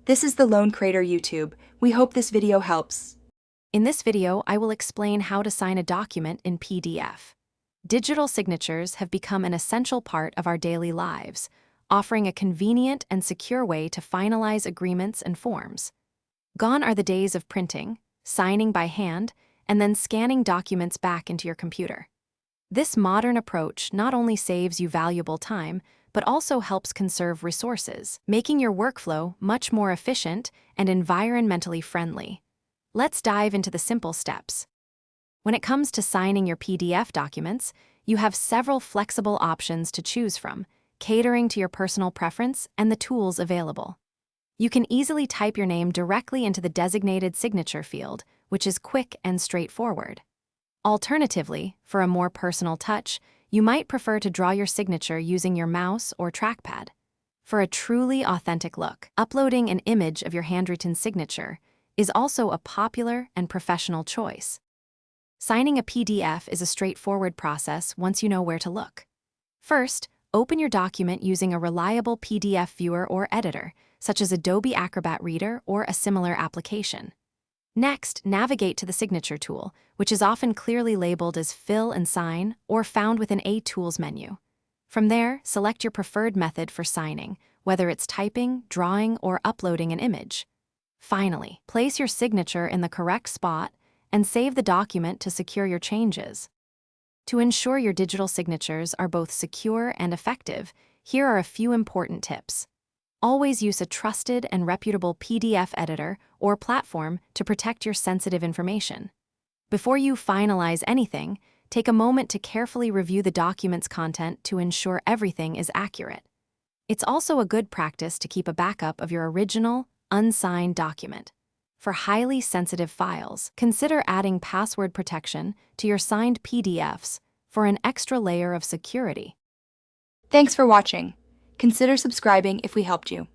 This is the Lone Crater YouTube. We hope this video helps. In this video, I will explain how to sign a document in PDF. Digital signatures have become an essential part of our daily lives, offering a convenient and secure way to finalize agreements and forms. Gone are the days of printing, signing by hand, and then scanning documents back into your computer. This modern approach not only saves you valuable time, but also helps conserve resources, making your workflow much more efficient and environmentally friendly. Let's dive into the simple steps. When it comes to signing your PDF documents, you have several flexible options to choose from, catering to your personal preference and the tools available. You can easily type your name directly into the designated signature field, which is quick and straightforward. Alternatively, for a more personal touch, you might prefer to draw your signature using your mouse or trackpad. For a truly authentic look, uploading an image of your handwritten signature is also a popular and professional choice. Signing a PDF is a straightforward process once you know where to look. First, open your document using a reliable PDF viewer or editor, such as Adobe Acrobat Reader or a similar application. Next, navigate to the Signature tool, which is often clearly labeled as Fill and Sign or found within a Tools menu. From there, select your preferred method for signing, whether it's typing, drawing, or uploading an image. Finally, place your signature in the correct spot and save the document to secure your changes. To ensure your digital signatures are both secure and effective, here are a few important tips. Always use a trusted and reputable PDF editor or platform to protect your sensitive information. Before you finalize anything, take a moment to carefully review the document's content to ensure everything is accurate. It's also a good practice to keep a backup of your original, unsigned document. For highly sensitive files, consider adding password protection to your signed PDFs for an extra layer of security. Thanks for watching. Consider subscribing if we helped you.